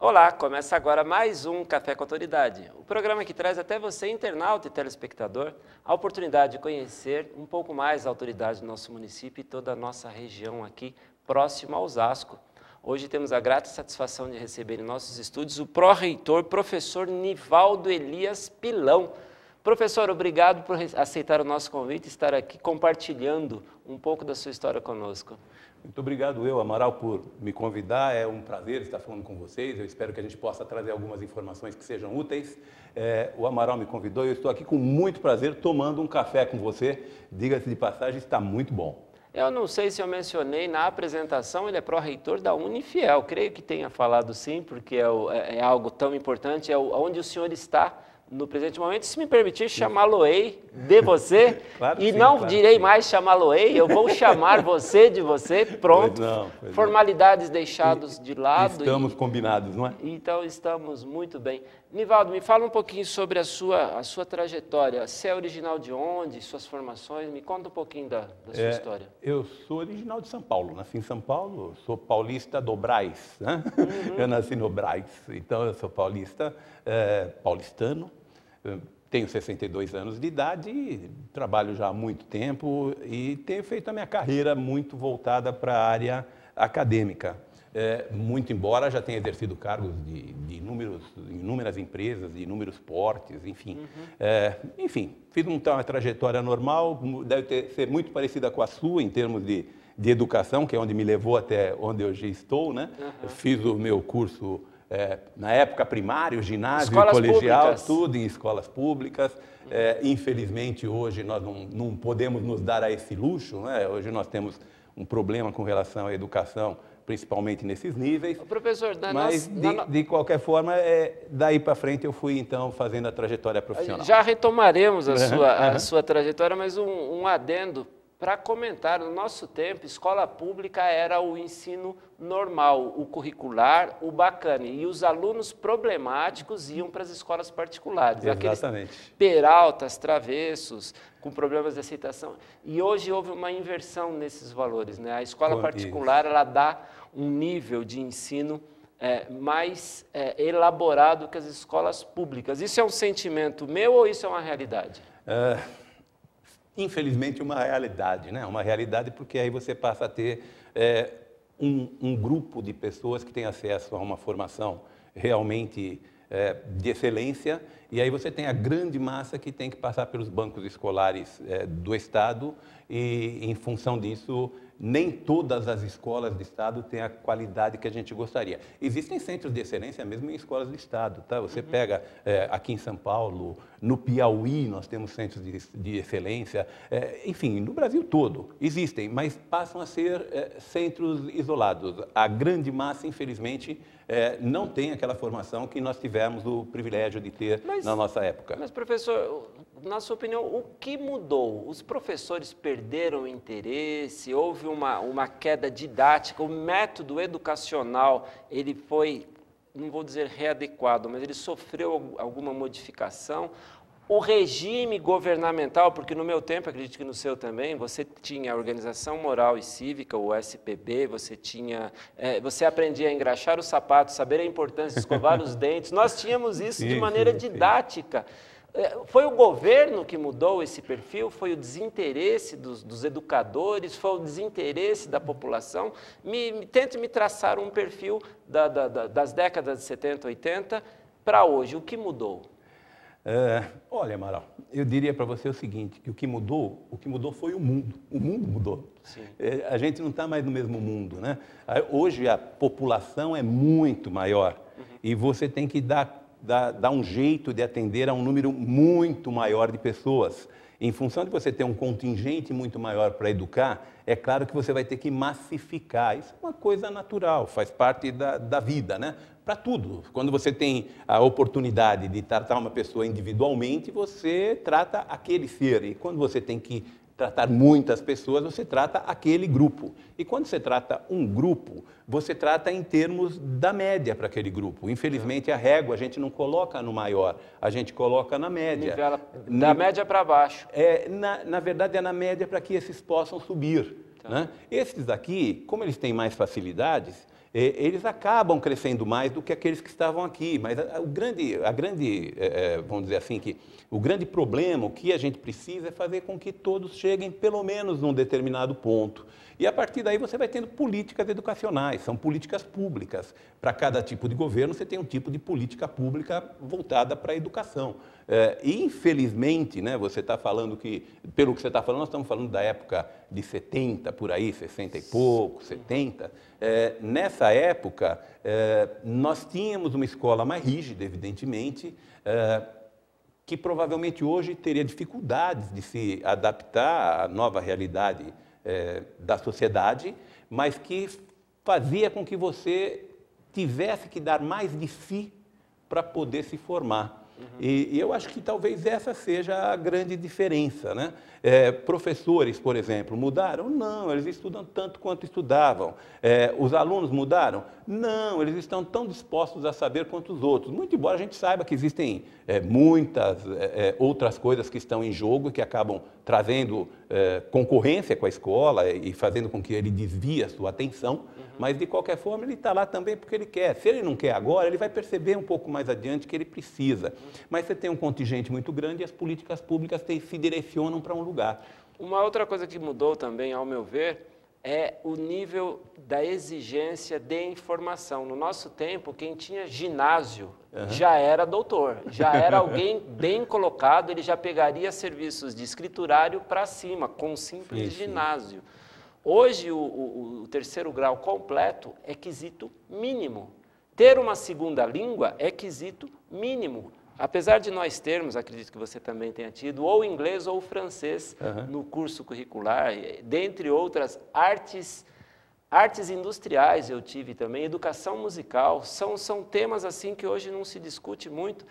Olá, começa agora mais um Café com Autoridade, o programa que traz até você, internauta e telespectador, a oportunidade de conhecer um pouco mais a autoridade do nosso município e toda a nossa região aqui, próximo a Osasco. Hoje temos a grata satisfação de receber em nossos estúdios o pró-reitor, professor Nivaldo Elias Pilão. Professor, obrigado por aceitar o nosso convite e estar aqui compartilhando um pouco da sua história conosco. Muito obrigado, Amaral, por me convidar. É um prazer estar falando com vocês. Eu espero que a gente possa trazer algumas informações que sejam úteis. O Amaral me convidou e eu estou aqui com muito prazer tomando um café com você. Diga-se de passagem, está muito bom. Eu não sei se eu mencionei na apresentação, ele é pró-reitor da Unifiel. Creio que tenha falado sim, porque é algo tão importante, é onde o senhor está no presente momento. Se me permitir, chamá-lo-ei de você, claro e sim, não direi mais chamá-lo-ei, eu vou chamar você de você, pronto. Pois formalidades deixadas de lado. Estamos combinados, não é? Então, estamos muito bem. Nivaldo, me fala um pouquinho sobre a sua trajetória. Você é original de onde? Suas formações? Me conta um pouquinho da sua história. Eu sou original de São Paulo, nasci em São Paulo, sou paulista do Brás, né? Eu nasci no Brás, então eu sou paulista, paulistano. Tenho 62 anos de idade, trabalho já há muito tempo e tenho feito a minha carreira muito voltada para a área acadêmica. Muito embora já tenha exercido cargos de inúmeras empresas, de inúmeros portes, enfim. Enfim, fiz uma trajetória normal, deve ser muito parecida com a sua em termos de educação, que é onde me levou até onde hoje estou, né? Fiz o meu curso na época primário, ginásio, escolas colegial, públicas. Tudo em escolas públicas. Infelizmente, hoje nós não podemos nos dar a esse luxo, né? Hoje nós temos um problema com relação à educação, principalmente nesses níveis. Professor, de qualquer forma, daí para frente eu fui então fazendo a trajetória profissional. Já retomaremos a sua trajetória, mas um adendo para comentar. No nosso tempo, escola pública era o ensino normal, o curricular, o bacana. E os alunos problemáticos iam para as escolas particulares. Exatamente. Aqueles peraltas, travessos, com problemas de aceitação. E hoje houve uma inversão nesses valores, né? A escola particular, ela dá um nível de ensino mais elaborado que as escolas públicas. Isso é um sentimento meu ou isso é uma realidade? Infelizmente, uma realidade, né? Uma realidade porque aí você passa a ter um grupo de pessoas que tem acesso a uma formação realmente de excelência, e aí você tem a grande massa que tem que passar pelos bancos escolares do Estado, e em função disso, nem todas as escolas do Estado têm a qualidade que a gente gostaria. Existem centros de excelência mesmo em escolas do Estado, tá? Você pega aqui em São Paulo, no Piauí nós temos centros de excelência, enfim, no Brasil todo existem, mas passam a ser centros isolados. A grande massa, infelizmente, não tem aquela formação que nós tivemos o privilégio de ter na nossa época. Mas, professor, na sua opinião, o que mudou? Os professores perderam o interesse? Houve uma queda didática? O método educacional, ele foi, não vou dizer readequado, mas ele sofreu alguma modificação? O regime governamental, porque no meu tempo, acredito que no seu também, você tinha a Organização Moral e Cívica, o SPB, você aprendia a engraxar os sapatos, saber a importância de escovar os dentes, nós tínhamos isso de maneira didática. Foi o governo que mudou esse perfil? Foi o desinteresse dos educadores? Foi o desinteresse da população? Tente me traçar um perfil das décadas de 70, 80 para hoje. O que mudou? Olha, Amaral, eu diria para você o seguinte, que o que mudou foi o mundo. O mundo mudou. A gente não está mais no mesmo mundo, né? Hoje a população é muito maior e você tem que dar um jeito de atender a um número muito maior de pessoas. Em função de você ter um contingente muito maior para educar, é claro que você vai ter que massificar. Isso é uma coisa natural, faz parte da vida, né? Para tudo. Quando você tem a oportunidade de tratar uma pessoa individualmente, você trata aquele ser. E quando você tem que tratar muitas pessoas, você trata aquele grupo. E quando você trata um grupo, você trata em termos da média para aquele grupo. Infelizmente, a régua a gente não coloca no maior, a gente coloca na média. Da média para baixo. Na verdade, é na média para que esses possam subir. Né? Esses aqui, como eles têm mais facilidades, eles acabam crescendo mais do que aqueles que estavam aqui. Mas vamos dizer assim, que o grande problema, o que a gente precisa é fazer com que todos cheguem pelo menos num determinado ponto. E a partir daí você vai tendo políticas educacionais, são políticas públicas. Para cada tipo de governo você tem um tipo de política pública voltada para a educação. E infelizmente, né, você está falando que, pelo que você está falando, nós estamos falando da época de 70, por aí, 60 e pouco, 70. Nessa época, nós tínhamos uma escola mais rígida, evidentemente, que provavelmente hoje teria dificuldades de se adaptar à nova realidade da sociedade, mas que fazia com que você tivesse que dar mais de si para poder se formar. E eu acho que talvez essa seja a grande diferença, né? Professores, por exemplo, mudaram? Não, eles estudam tanto quanto estudavam. Os alunos mudaram? Não, eles estão tão dispostos a saber quanto os outros. Muito embora a gente saiba que existem muitas outras coisas que estão em jogo e que acabam trazendo concorrência com a escola e fazendo com que ele desvie a sua atenção, mas de qualquer forma ele está lá também porque ele quer. Se ele não quer agora, ele vai perceber um pouco mais adiante que ele precisa. Mas você tem um contingente muito grande e as políticas públicas se direcionam para um lugar. Uma outra coisa que mudou também, ao meu ver, é o nível da exigência de informação. No nosso tempo, quem tinha ginásio já era doutor, já era alguém bem colocado, ele já pegaria serviços de escriturário para cima, com um simples ginásio. Hoje, o terceiro grau completo é quesito mínimo. Ter uma segunda língua é quesito mínimo. Apesar de nós termos, acredito que você também tenha tido, ou inglês ou francês no curso curricular, dentre outras artes industriais eu tive também, educação musical, são temas assim que hoje não se discute muito,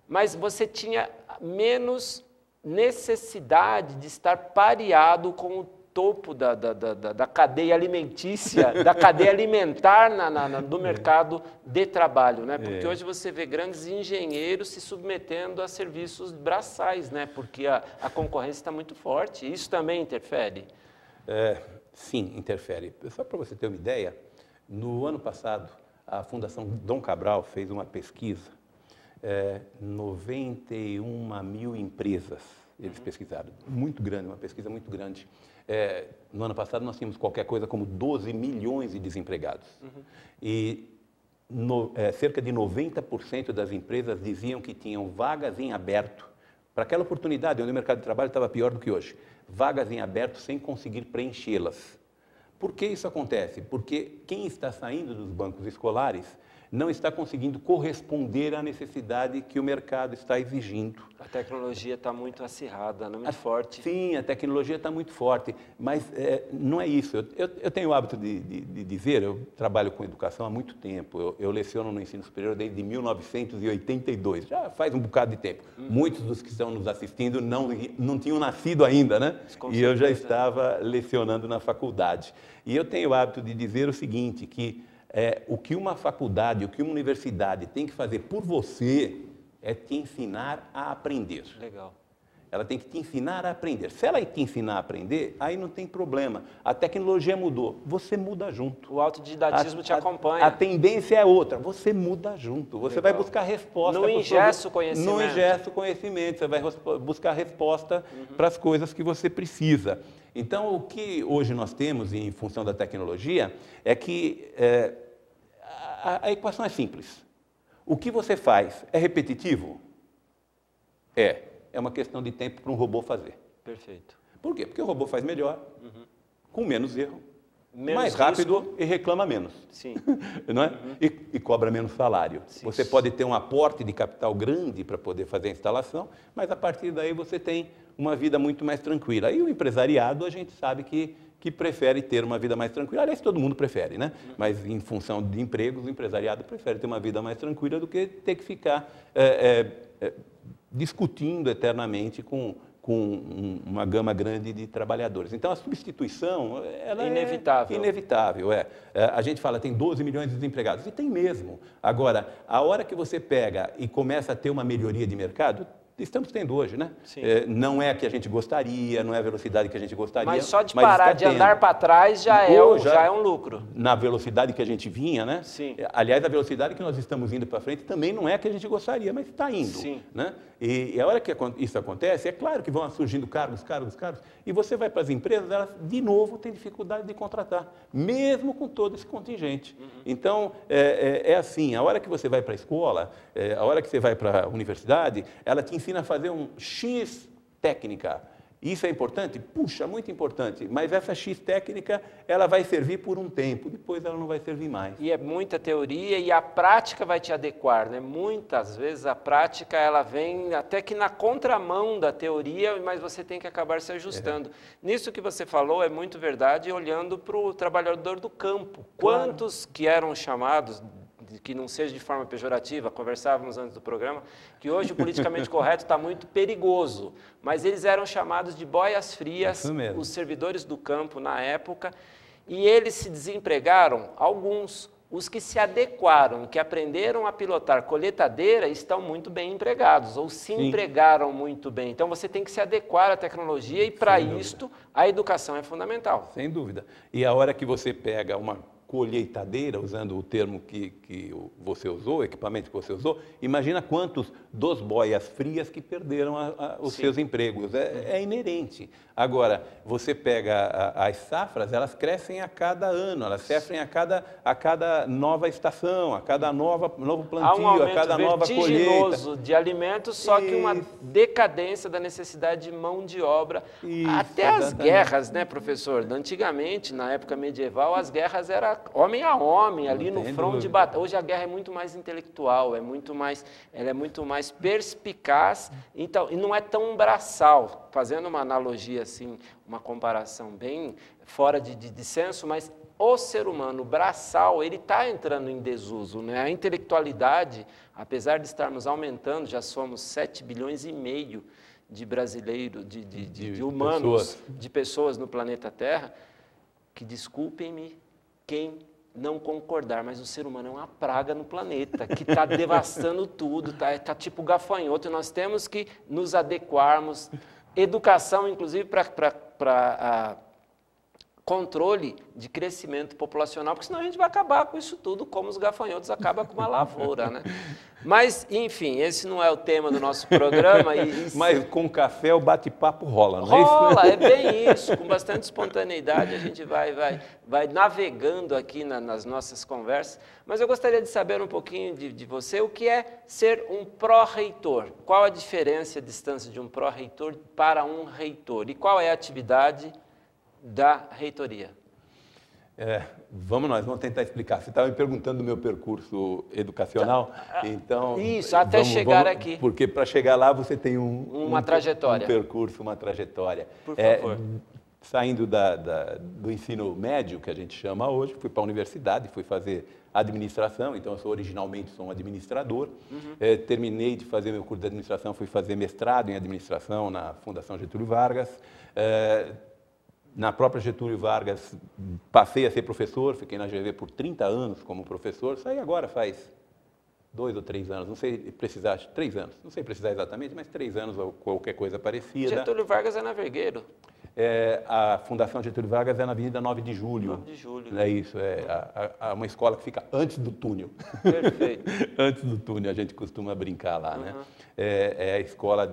mas você tinha menos necessidade de estar pareado com o topo da cadeia alimentícia, da cadeia alimentar do mercado de trabalho, né? Porque hoje você vê grandes engenheiros se submetendo a serviços braçais, né? Porque a concorrência está muito forte. Isso também interfere? Sim, interfere. Só para você ter uma ideia, no ano passado, a Fundação Dom Cabral fez uma pesquisa, 91 mil empresas eles pesquisaram, muito grande, uma pesquisa muito grande. No ano passado nós tínhamos qualquer coisa como 12 milhões de desempregados. E cerca de 90% das empresas diziam que tinham vagas em aberto, para aquela oportunidade onde o mercado de trabalho estava pior do que hoje, vagas em aberto sem conseguir preenchê-las. Por que isso acontece? Porque quem está saindo dos bancos escolares não está conseguindo corresponder à necessidade que o mercado está exigindo. A tecnologia está muito acirrada, muito forte. Sim, a tecnologia está muito forte, mas não é isso. Eu tenho o hábito de dizer, eu trabalho com educação há muito tempo, eu leciono no ensino superior desde 1982, já faz um bocado de tempo. Muitos dos que estão nos assistindo não tinham nascido ainda, né? E eu já estava lecionando na faculdade. E eu tenho o hábito de dizer o seguinte, que o que uma faculdade, o que uma universidade tem que fazer por você é te ensinar a aprender. Legal. Ela tem que te ensinar a aprender. Se ela te ensinar a aprender, aí não tem problema. A tecnologia mudou, você muda junto. O autodidatismo te acompanha. A tendência é outra, você muda junto. Você vai buscar resposta. Não ingessa o conhecimento. Não ingessa o conhecimento, você vai buscar resposta para as coisas que você precisa. Então, o que hoje nós temos em função da tecnologia é que a equação é simples. O que você faz é repetitivo? É uma questão de tempo para um robô fazer. Perfeito. Por quê? Porque o robô faz melhor, com menos erro, menos mais rápido e reclama menos. Sim. Não é? E cobra menos salário. Sim. Você pode ter um aporte de capital grande para poder fazer a instalação, mas a partir daí você tem uma vida muito mais tranquila. E o empresariado, a gente sabe que prefere ter uma vida mais tranquila. Aliás, todo mundo prefere, né? Mas em função de empregos, o empresariado prefere ter uma vida mais tranquila do que ter que ficar discutindo eternamente com uma gama grande de trabalhadores. Então, a substituição ela é inevitável. A gente fala tem 12 milhões de desempregados, e tem mesmo. Agora, a hora que você pega e começa a ter uma melhoria de mercado, estamos tendo hoje, né? Sim. Não é a que a gente gostaria, não é a velocidade que a gente gostaria. Mas só de parar de andar para trás já é um lucro. Na velocidade que a gente vinha, né? Sim. Aliás, a velocidade que nós estamos indo para frente também não é a que a gente gostaria, mas está indo. Sim. Né? E a hora que isso acontece, é claro que vão surgindo cargos, e você vai para as empresas, elas de novo têm dificuldade de contratar, mesmo com todo esse contingente. Uhum. Então, é assim, a hora que você vai para a escola, a hora que você vai para a universidade, ela te ensina a fazer um X técnica. Isso é importante? Puxa, muito importante. Mas essa X técnica, ela vai servir por um tempo, depois ela não vai servir mais. E é muita teoria e a prática vai te adequar, né? Muitas vezes a prática, ela vem até que na contramão da teoria, mas você tem que acabar se ajustando. Nisso que você falou é muito verdade, olhando para o trabalhador do campo. Claro. Quantos que eram chamados, que não seja de forma pejorativa, conversávamos antes do programa, que hoje o politicamente correto está muito perigoso, mas eles eram chamados de boias frias, os servidores do campo na época, e eles se desempregaram, alguns, os que se adequaram, que aprenderam a pilotar colheitadeira, estão muito bem empregados, ou se empregaram muito bem. Então, você tem que se adequar à tecnologia e, para isto, a educação é fundamental. Sem dúvida. E a hora que você pega uma colheitadeira, usando o termo que você usou, o equipamento que você usou, imagina quantos dos boias frias que perderam os seus empregos. É inerente. Agora, você pega as safras, elas crescem a cada ano, elas crescem a cada nova estação, a cada novo plantio, a cada nova colheita. Vertiginoso de alimentos, só que uma decadência da necessidade de mão de obra. Até as guerras, né, professor? Antigamente, na época medieval, as guerras eram homem a homem, ali no front de batalha. Hoje a guerra é muito mais intelectual, ela é muito mais perspicaz, então, e não é tão braçal. Fazendo uma analogia, assim, uma comparação bem fora de senso, mas o ser humano braçal, ele está entrando em desuso, né? A intelectualidade, apesar de estarmos aumentando, já somos 7 bilhões e meio de brasileiros, de humanos, de pessoas no planeta Terra, que, desculpem-me, quem não concordar, mas o ser humano é uma praga no planeta, que está devastando tudo, tá tipo gafanhoto, e nós temos que nos adequarmos, educação, inclusive, para controle de crescimento populacional, porque senão a gente vai acabar com isso tudo, como os gafanhotos acabam com uma lavoura, né? Mas, enfim, esse não é o tema do nosso programa. Mas com café o bate-papo rola, não é isso? Rola, é bem isso. Com bastante espontaneidade a gente vai navegando aqui nas nossas conversas. Mas eu gostaria de saber um pouquinho de você, o que é ser um pró-reitor? Qual a diferença e a distância de um pró-reitor para um reitor? E qual é a atividade da reitoria? Vamos tentar explicar. Você estava me perguntando do meu percurso educacional, então... Isso, até chegar aqui. Porque para chegar lá você tem uma trajetória. Um percurso, uma trajetória. Por favor. Saindo do ensino médio, que a gente chama hoje, fui para a universidade, fui fazer administração, então eu originalmente sou um administrador. Terminei de fazer meu curso de administração, fui fazer mestrado em administração na Fundação Getúlio Vargas. Na própria Getúlio Vargas, passei a ser professor, fiquei na GV por 30 anos como professor, saí agora faz 2 ou 3 anos, não sei precisar, 3 anos, não sei precisar exatamente, mas 3 anos ou qualquer coisa parecida. Getúlio Vargas é na Vergueiro. A Fundação Getúlio Vargas é na Avenida 9 de Julho. 9 de Julho. É isso, uma escola que fica antes do túnel. Perfeito. Antes do túnel, a gente costuma brincar lá, né? É a escola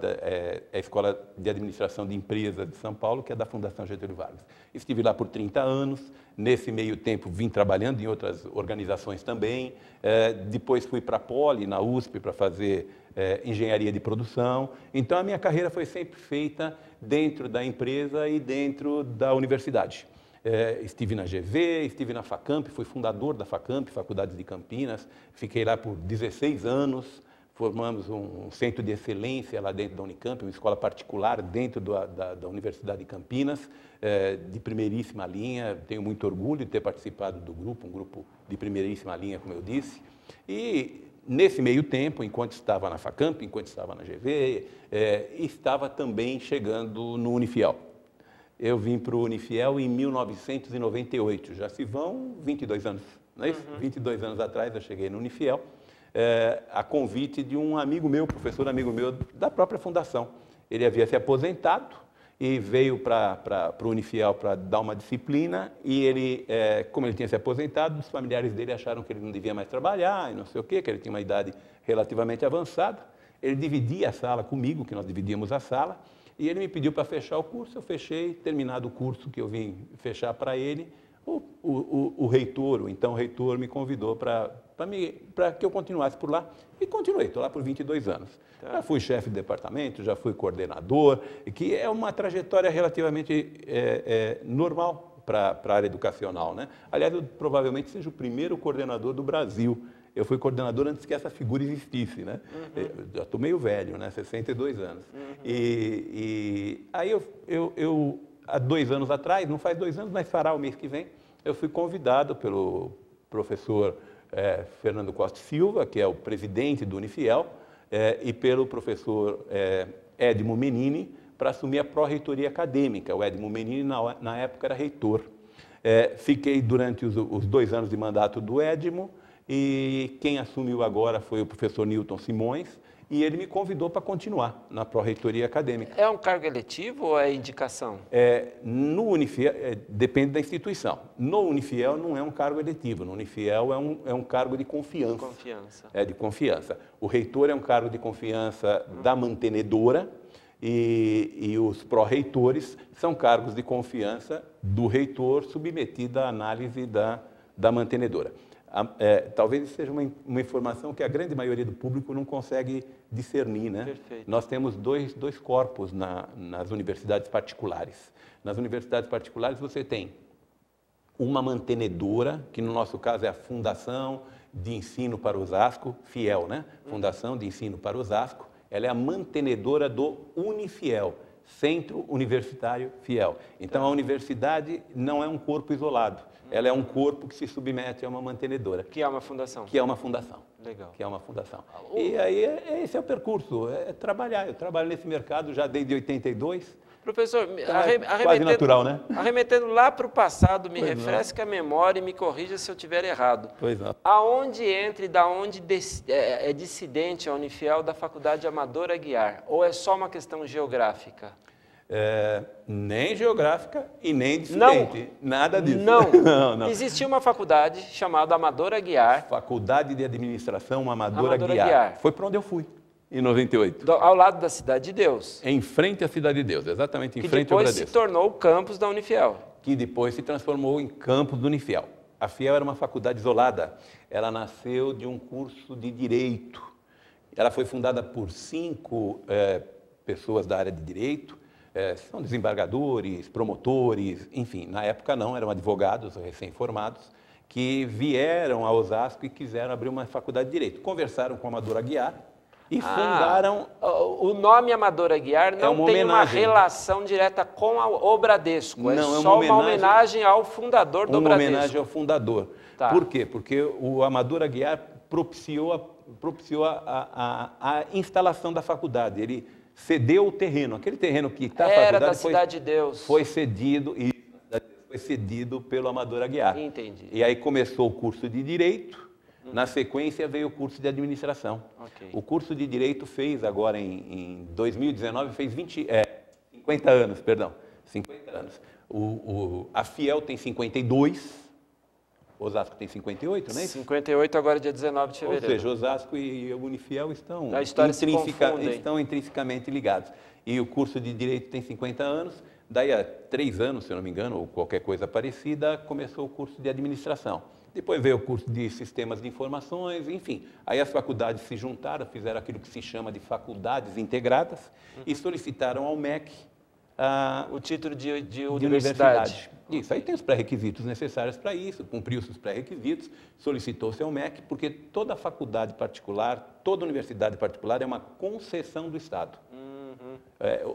de administração de empresas de São Paulo, que é da Fundação Getúlio Vargas. Estive lá por 30 anos, nesse meio tempo vim trabalhando em outras organizações também, depois fui para a Poli, na USP, para fazer engenharia de produção. Então, a minha carreira foi sempre feita dentro da empresa e dentro da universidade. Estive na GV, estive na FACAMP, fui fundador da FACAMP, Faculdades de Campinas, fiquei lá por 16 anos, formamos um centro de excelência lá dentro da Unicamp, uma escola particular dentro da Universidade de Campinas, de primeiríssima linha, tenho muito orgulho de ter participado do grupo, um grupo de primeiríssima linha, como eu disse, e nesse meio tempo, enquanto estava na FACAMP, enquanto estava na GV, estava também chegando no Unifiel. Eu vim para o Unifiel em 1998, já se vão 22 anos, não é isso? 22 anos atrás eu cheguei no Unifiel. a convite de um amigo meu, professor amigo meu, da própria fundação. Ele havia se aposentado e veio para o Unifiel para dar uma disciplina e ele, como ele tinha se aposentado, os familiares dele acharam que ele não devia mais trabalhar e não sei o quê, que ele tinha uma idade relativamente avançada. Ele dividia a sala comigo, que nós dividíamos a sala, e ele me pediu para fechar o curso, eu fechei, terminado o curso que eu vim fechar para ele, o reitor, o então reitor, me convidou para que eu continuasse por lá, e continuei, estou lá por 22 anos. Tá. Já fui chefe de departamento, já fui coordenador, que é uma trajetória relativamente normal para a área educacional, né? Aliás, eu provavelmente seja o primeiro coordenador do Brasil. Eu fui coordenador antes que essa figura existisse, né? Uhum. Eu já estou meio velho, né? 62 anos. Uhum. E aí eu, há 2 anos atrás, não faz 2 anos, mas fará o mês que vem, eu fui convidado pelo professor Fernando Costa Silva, que é o presidente do Unifiel, e pelo professor Edmo Menini, para assumir a pró-reitoria acadêmica. O Edmo Menini, na época, era reitor. Fiquei durante os 2 anos de mandato do Edmo, e quem assumiu agora foi o professor Newton Simões, e ele me convidou para continuar na pró-reitoria acadêmica. É um cargo eletivo ou é indicação? No Unifiel, depende da instituição. No Unifiel não é um cargo eletivo, no Unifiel é um cargo de confiança. De confiança. De confiança. O reitor é um cargo de confiança da mantenedora e os pró-reitores são cargos de confiança do reitor submetido à análise da mantenedora. Talvez seja uma informação que a grande maioria do público não consegue discernir, né? Perfeito. Nós temos dois corpos nas universidades particulares. Nas universidades particulares você tem uma mantenedora, que no nosso caso é a Fundação de Ensino para Osasco, FIEL, né? Fundação de Ensino para Osasco. Ela é a mantenedora do Unifiel, Centro Universitário Fiel. Então, a universidade não é um corpo isolado. Ela é um corpo que se submete a uma mantenedora. Que é uma fundação. Que é uma fundação. Legal. Que é uma fundação. E aí, esse é o percurso, trabalhar. Eu trabalho nesse mercado já desde 82. Professor, quase natural, né? Arremetendo lá para o passado, me refresque a memória e me corrija se eu estiver errado. Pois não. Aonde entra e da onde é dissidente a Unifiel da Faculdade Amador Aguiar? Ou é só uma questão geográfica? Nem geográfica e nem dissidente. Nada disso. Não. Existia uma faculdade chamada Amador Aguiar. Faculdade de Administração Amador Aguiar. Foi para onde eu fui, em 98. Ao lado da Cidade de Deus. Em frente à Cidade de Deus, exatamente em frente ao Bradesco. Que depois se tornou o campus da Unifiel. Que depois se transformou em campus do Unifiel. A Fiel era uma faculdade isolada. Ela nasceu de um curso de Direito. Ela foi fundada por 5 pessoas da área de Direito. São desembargadores, promotores, enfim, na época não, eram advogados recém-formados, que vieram a Osasco e quiseram abrir uma faculdade de Direito. Conversaram com o Amador Aguiar e fundaram... O nome Amador Aguiar não tem uma relação direta com o Bradesco, é só uma homenagem ao fundador do Bradesco. Uma homenagem ao fundador. Tá. Por quê? Porque o Amador Aguiar propiciou a instalação da faculdade. Ele cedeu o terreno, aquele terreno que está na faculdade da Cidade de Deus. Foi cedido pelo Amador Aguiar. Entendi. E aí começou o curso de Direito, na sequência veio o curso de Administração. Okay. O curso de Direito fez agora em 2019, fez 50 anos, perdão, 50 anos. A Fiel tem 52, Osasco tem 58, não é isso? 58 agora dia 19 de fevereiro. Ou seja, Osasco e o Unifiel estão intrinsecamente ligados. E o curso de Direito tem 50 anos, daí há 3 anos, se eu não me engano, ou qualquer coisa parecida, começou o curso de Administração. Depois veio o curso de Sistemas de Informações, enfim. Aí as faculdades se juntaram, fizeram aquilo que se chama de faculdades integradas e solicitaram ao MEC o título de universidade. Isso, aí tem os pré-requisitos necessários para isso, cumpriu-se os pré-requisitos, solicitou-se ao MEC, porque toda faculdade particular, toda universidade particular é uma concessão do Estado.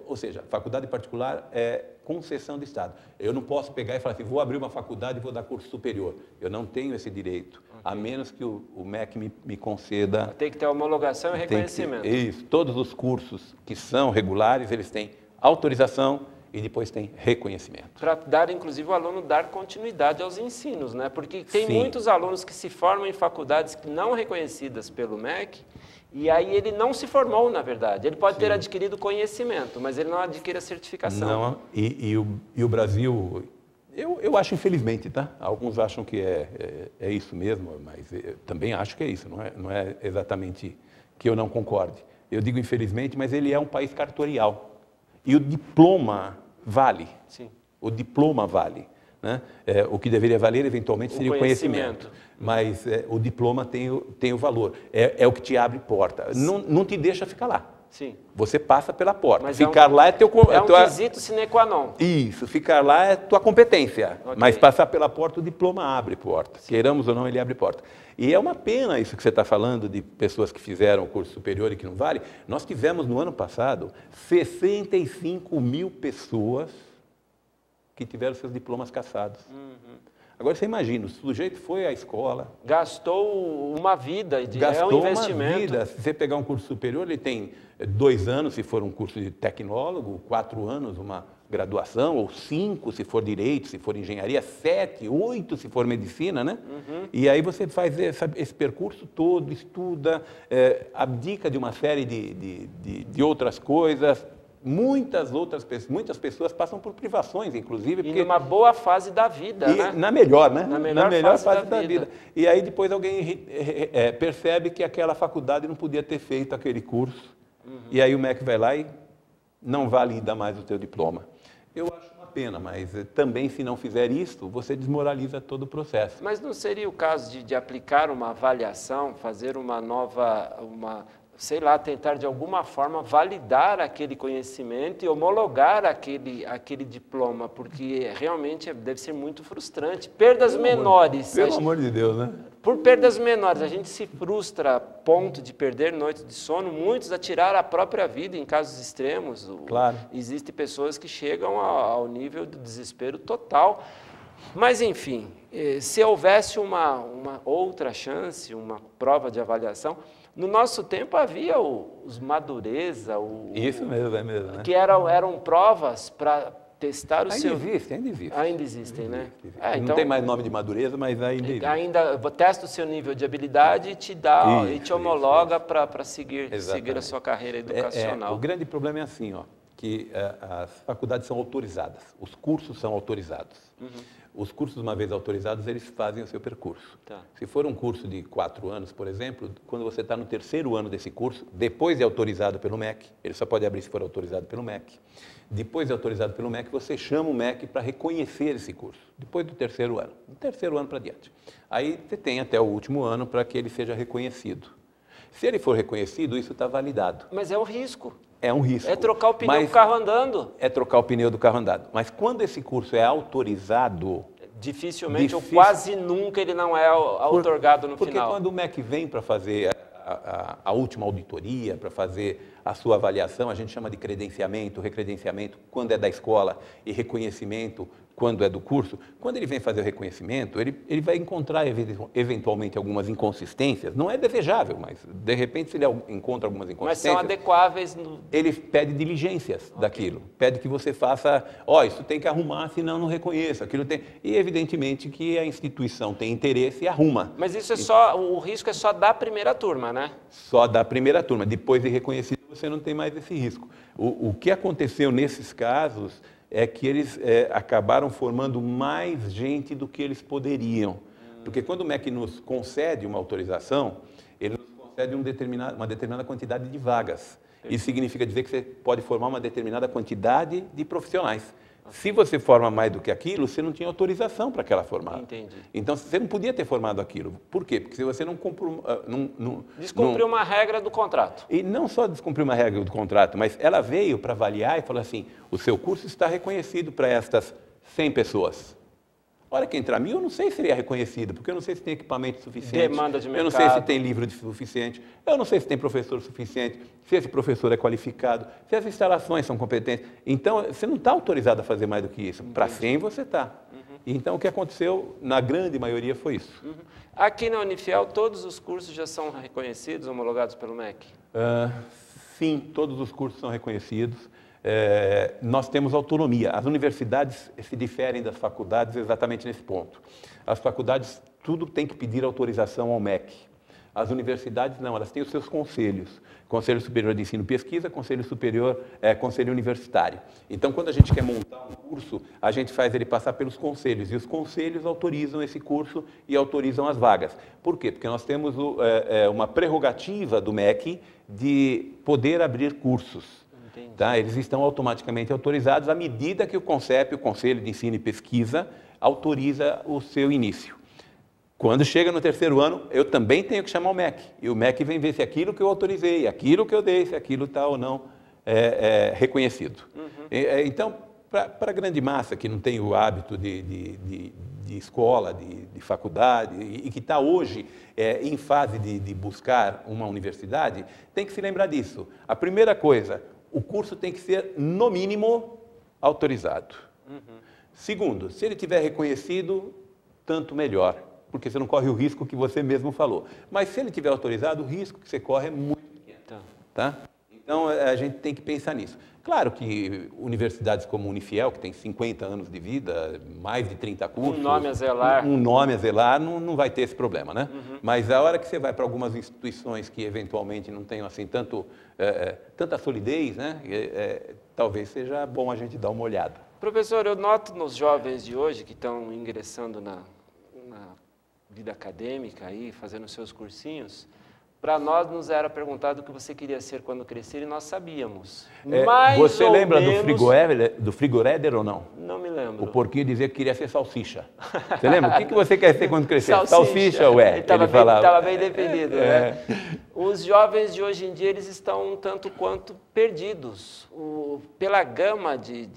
Ou seja, faculdade particular é concessão do Estado. Eu não posso pegar e falar assim, vou abrir uma faculdade e vou dar curso superior. Eu não tenho esse direito, a menos que o MEC me conceda... Tem que ter homologação e reconhecimento. Isso, todos os cursos que são regulares, eles têm autorização e depois tem reconhecimento. Para dar, inclusive, o aluno dar continuidade aos ensinos, né? Porque tem Sim. muitos alunos que se formam em faculdades não reconhecidas pelo MEC, e aí ele não se formou, na verdade. Ele pode ter adquirido conhecimento, mas ele não adquire a certificação. Não, e o Brasil, eu acho infelizmente, tá? Alguns acham que é isso mesmo, mas eu também acho que é isso, não é exatamente que eu não concorde. Eu digo infelizmente, mas ele é um país cartorial. E o diploma vale. Sim. O diploma vale. Né? O que deveria valer, eventualmente, seria o conhecimento. Mas o diploma tem o valor. É o que te abre porta. Não te deixa ficar lá. Sim. Você passa pela porta. Mas ficar lá é teu... É um quesito sine qua non. Isso, ficar lá é tua competência. Okay. Mas passar pela porta, o diploma abre porta. Sim. Queiramos ou não, ele abre porta. E é uma pena isso que você está falando de pessoas que fizeram o curso superior e que não vale. Nós tivemos, no ano passado, 65 mil pessoas que tiveram seus diplomas cassados. Agora, você imagina, o sujeito foi à escola... Gastou uma vida, é um investimento. Uma vida. Se você pegar um curso superior, ele tem 2 anos, se for um curso de tecnólogo, 4 anos, uma graduação, ou 5, se for direito, se for engenharia, 7, 8, se for medicina, né? E aí você faz esse percurso todo, estuda, abdica de uma série de outras coisas. Muitas pessoas passam por privações, inclusive. E numa boa fase da vida, né? Na melhor, né? Na melhor fase da vida. E aí depois alguém percebe que aquela faculdade não podia ter feito aquele curso. E aí o MEC vai lá e não valida mais o teu diploma. Eu acho uma pena, mas também se não fizer isso, você desmoraliza todo o processo. Mas não seria o caso de aplicar uma avaliação, fazer uma nova... sei lá, tentar de alguma forma validar aquele conhecimento e homologar aquele diploma, porque realmente deve ser muito frustrante. Perdas menores. Pelo amor de Deus, né? Por perdas menores, a gente se frustra a ponto de perder noites de sono, muitos a tirar a própria vida em casos extremos. Claro. Existem pessoas que chegam ao nível do desespero total. Mas, enfim, se houvesse uma outra chance, uma prova de avaliação, no nosso tempo havia os Madureza, isso mesmo, é mesmo, né? Que eram provas para testar o seu... Ainda existe. Ainda existem, né? Não então, tem mais nome de Madureza, mas ainda existe. Ainda testa o seu nível de habilidade e te dá e te homologa para seguir a sua carreira educacional. O grande problema é assim, que as faculdades são autorizadas, os cursos são autorizados. Os cursos, uma vez autorizados, eles fazem o seu percurso. Tá. Se for um curso de 4 anos, por exemplo, quando você está no 3º ano desse curso, depois de autorizado pelo MEC, ele só pode abrir se for autorizado pelo MEC. Depois de autorizado pelo MEC, você chama o MEC para reconhecer esse curso, depois do 3º ano, do 3º ano para diante. Aí você tem até o último ano para que ele seja reconhecido. Se ele for reconhecido, isso está validado. Mas é um risco. É um risco. É trocar o pneu do carro andando. É trocar o pneu do carro andando. Mas quando esse curso é autorizado... Dificilmente ou quase nunca ele não é outorgado no final. Porque quando o MEC vem para fazer a última auditoria, para fazer a sua avaliação, a gente chama de credenciamento, recredenciamento, quando é da escola, e reconhecimento, quando é do curso. Quando ele vem fazer o reconhecimento, ele vai encontrar eventualmente algumas inconsistências. Não é desejável, mas de repente se ele encontra algumas inconsistências... Mas são adequáveis... Ele pede diligências daquilo. Pede que você faça, isso tem que arrumar, senão não reconheço. Aquilo tem... E evidentemente que a instituição tem interesse e arruma. Mas isso o risco é só da primeira turma, né? Só da primeira turma. Depois de reconhecido, você não tem mais esse risco. O que aconteceu nesses casos é que eles acabaram formando mais gente do que eles poderiam. Porque quando o MEC nos concede uma autorização, ele nos concede uma determinada quantidade de vagas. Isso significa dizer que você pode formar uma determinada quantidade de profissionais. Se você forma mais do que aquilo, você não tinha autorização para aquela formada. Entendi. Então, você não podia ter formado aquilo. Por quê? Porque se você não descumpriu uma regra do contrato. E não só descumpriu uma regra do contrato, mas ela veio para avaliar e falou assim, o seu curso está reconhecido para estas 100 pessoas. A hora que entrar 1000, eu não sei se seria reconhecido, porque eu não sei se tem equipamento suficiente. Demanda de mercado. Eu não sei se tem livro suficiente. Eu não sei se tem professor suficiente, se esse professor é qualificado, se as instalações são competentes. Então, você não está autorizado a fazer mais do que isso. Para 100 você está. Então, o que aconteceu, na grande maioria, foi isso. Aqui na Unifiel, todos os cursos já são reconhecidos, homologados pelo MEC? Sim, todos os cursos são reconhecidos. nós temos autonomia. As universidades se diferem das faculdades exatamente nesse ponto. As faculdades, tudo tem que pedir autorização ao MEC. As universidades não, elas têm os seus conselhos. Conselho Superior de Ensino e Pesquisa, Conselho Superior, Conselho Universitário. Então, quando a gente quer montar um curso, a gente faz ele passar pelos conselhos. E os conselhos autorizam esse curso e autorizam as vagas. Por quê? Porque nós temos uma prerrogativa do MEC de poder abrir cursos. Tá? Eles estão automaticamente autorizados à medida que o CONCEP, o Conselho de Ensino e Pesquisa, autoriza o seu início. Quando chega no terceiro ano, eu também tenho que chamar o MEC. E o MEC vem ver se aquilo que eu autorizei, aquilo que eu dei, se aquilo está ou não reconhecido. Então, para a grande massa que não tem o hábito de escola, de faculdade, e que está hoje em fase de buscar uma universidade, tem que se lembrar disso. A primeira coisa, o curso tem que ser, no mínimo, autorizado. Segundo, se ele tiver reconhecido, tanto melhor, porque você não corre o risco que você mesmo falou. Mas se ele tiver autorizado, o risco que você corre é muito pequeno. Tá? Então, a gente tem que pensar nisso. Claro que universidades como a Unifiel, que tem 50 anos de vida, mais de 30 cursos... Um nome a zelar. Um nome a zelar, não vai ter esse problema, né? Mas a hora que você vai para algumas instituições que eventualmente não tenham assim, tanta solidez, né? Talvez seja bom a gente dar uma olhada. Professor, eu noto nos jovens de hoje que estão ingressando na vida acadêmica, aí, fazendo seus cursinhos, para nós nos era perguntado o que você queria ser quando crescer e nós sabíamos. Você lembra do frigoréder ou não? Não me lembro. O porquinho dizia que queria ser salsicha. Você lembra? O que você quer ser quando crescer? Salsicha, ué. Ele falava. Estava bem definido, né? Os jovens de hoje em dia, eles estão um tanto quanto perdidos. Pela gama de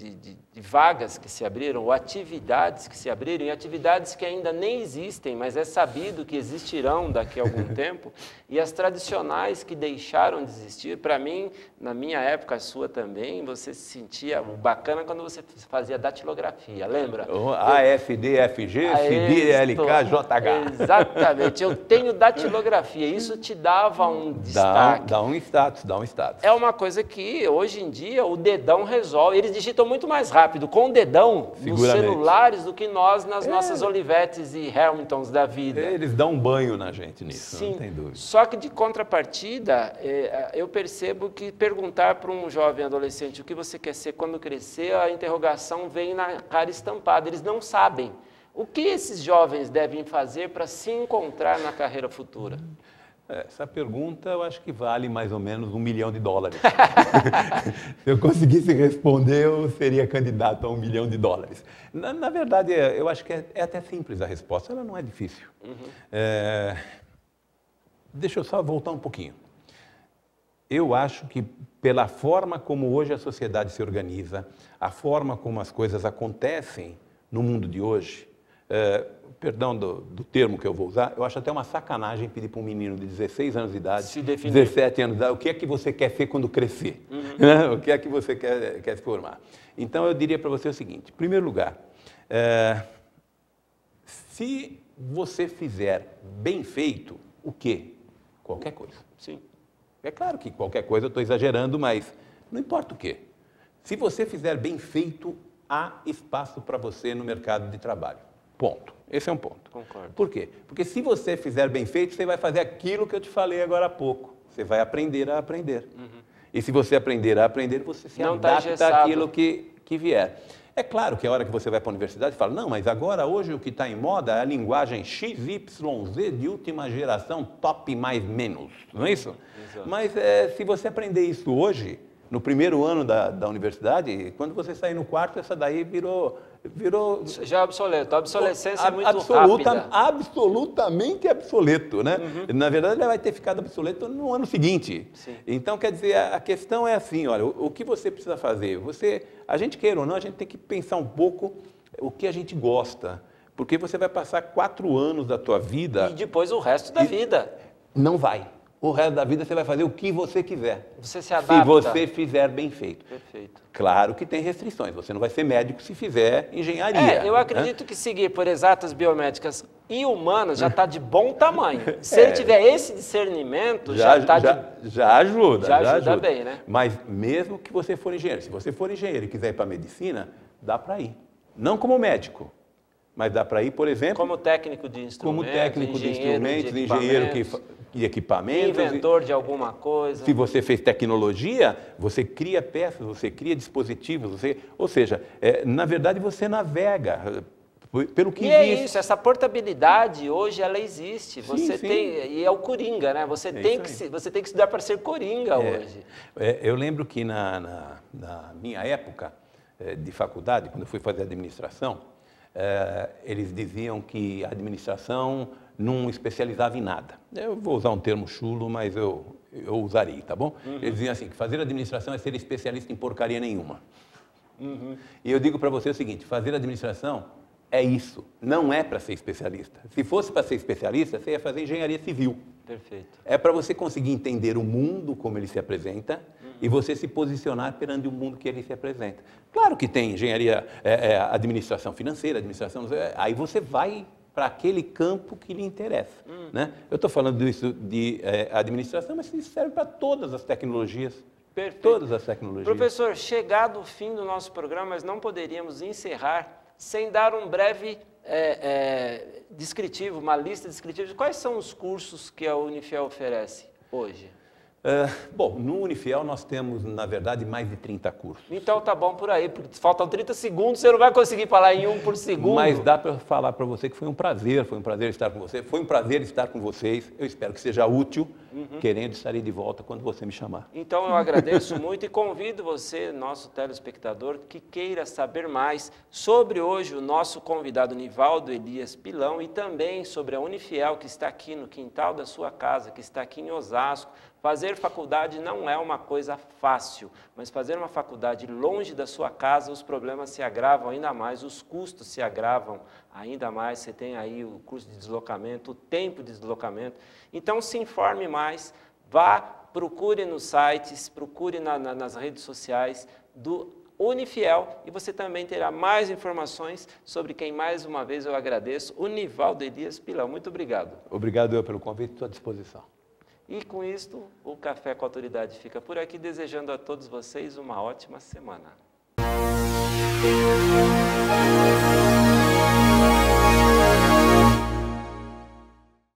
vagas que se abriram, ou atividades que se abriram, e atividades que ainda nem existem, mas é sabido que existirão daqui a algum tempo, e as tradicionais que deixaram de existir. Para mim, na minha época, a sua também, você se sentia bacana quando você fazia datilografia, lembra? AFD-FG, FD-LK-JH. Exatamente, eu tenho datilografia, isso te dava um destaque. Dá um status. É uma coisa que, hoje em dia, o dedão resolve. Eles digitam muito mais rápido com o dedão nos celulares do que nós nas nossas Olivettes e Hamiltons da vida. Eles dão um banho na gente nisso, sim, não tem dúvida. Só que, de contrapartida, eu percebo que perguntar para um jovem adolescente o que você quer ser quando crescer, a interrogação vem na cara estampada. Eles não sabem. O que esses jovens devem fazer para se encontrar na carreira futura? Essa pergunta eu acho que vale mais ou menos $1 milhão. Se eu conseguisse responder, eu seria candidato a $1 milhão. Na verdade, eu acho que é até simples a resposta, ela não é difícil. Deixa eu só voltar um pouquinho. Eu acho que pela forma como hoje a sociedade se organiza, a forma como as coisas acontecem no mundo de hoje, perdão do termo que eu vou usar, eu acho até uma sacanagem pedir para um menino de 16 anos de idade, 17 anos de idade, o que é que você quer ser quando crescer? O que é que você quer se formar? Então, eu diria para você o seguinte, em primeiro lugar, se você fizer bem feito, o quê? Qualquer coisa. Sim. É claro que qualquer coisa eu estou exagerando, mas não importa o quê. Se você fizer bem feito, há espaço para você no mercado de trabalho. Ponto. Esse é um ponto. Concordo. Por quê? Porque se você fizer bem feito, você vai fazer aquilo que eu te falei agora há pouco. Você vai aprender a aprender. E se você aprender a aprender, você se adapta àquilo que vier. É claro que a hora que você vai para a universidade, você fala, não, mas agora, hoje, o que está em moda é a linguagem XYZ de última geração, top mais menos. Não é isso? Exato. Mas se você aprender isso hoje, no primeiro ano da universidade, quando você sair no quarto, essa daí virou já é obsoleto. A obsolescência é muito rápida. Absolutamente obsoleto, né? Na verdade, ele vai ter ficado obsoleto no ano seguinte. Sim. Então, quer dizer, a questão é assim, olha, o que você precisa fazer? A gente queira ou não, a gente tem que pensar um pouco o que a gente gosta. Porque você vai passar 4 anos da tua vida... E depois o resto da vida. Não vai. o resto da vida você vai fazer o que você quiser. Você se adapta. Se você fizer bem feito. Perfeito. Claro que tem restrições. Você não vai ser médico se fizer engenharia. Eu acredito que seguir por exatas biomédicas e humanas já está de bom tamanho. Se ele tiver esse discernimento, já ajuda. Já ajuda bem, né? Mas mesmo que você for engenheiro, se você for engenheiro e quiser ir para a medicina, dá para ir. Não como médico, mas dá para ir, por exemplo... Como técnico de instrumentos, engenheiro de equipamentos. Inventor de alguma coisa. Se você fez tecnologia, você cria peças, você cria dispositivos, ou seja, na verdade você navega pelo que existe. É isso, essa portabilidade hoje ela existe. Você tem, e é o coringa, né? Você tem que estudar para ser coringa hoje. Eu lembro que na minha época de faculdade, quando eu fui fazer administração, eles diziam que a administração não especializava em nada. Eu vou usar um termo chulo, mas eu usarei, tá bom? Eles diziam assim, que fazer administração é ser especialista em porcaria nenhuma. E eu digo para você o seguinte, fazer administração é isso, não é para ser especialista. Se fosse para ser especialista, você ia fazer engenharia civil. Perfeito. É para você conseguir entender o mundo como ele se apresenta e você se posicionar perante o mundo que ele se apresenta. Claro que tem engenharia, administração financeira, administração... Aí você vai para aquele campo que lhe interessa. Né? Eu estou falando disso de administração, mas isso serve para todas as tecnologias. Perfeito. Todas as tecnologias. Professor, chegado o fim do nosso programa, mas não poderíamos encerrar sem dar um breve descritivo, uma lista descritiva de quais são os cursos que a Unifiel oferece hoje. Bom, no Unifiel nós temos, na verdade, mais de 30 cursos. Então tá bom por aí, porque faltam 30 segundos, você não vai conseguir falar em um por segundo. Mas dá para falar para você que foi um prazer estar com você, foi um prazer estar com vocês, eu espero que seja útil, querendo estarei de volta quando você me chamar. Então eu agradeço muito e convido você, nosso telespectador, que queira saber mais sobre hoje o nosso convidado Nivaldo Elias Pilão e também sobre a Unifiel, que está aqui no quintal da sua casa, que está aqui em Osasco. Fazer faculdade não é uma coisa fácil, mas fazer uma faculdade longe da sua casa, os problemas se agravam ainda mais, os custos se agravam ainda mais, você tem aí o custo de deslocamento, o tempo de deslocamento. Então, se informe mais, vá, procure nos sites, procure nas redes sociais do Unifiel e você também terá mais informações sobre quem, mais uma vez, eu agradeço, o Nivaldo Elias Pilão. Muito obrigado. Obrigado eu pelo convite, estou à disposição. E com isto, o Café com a Autoridade fica por aqui, desejando a todos vocês uma ótima semana.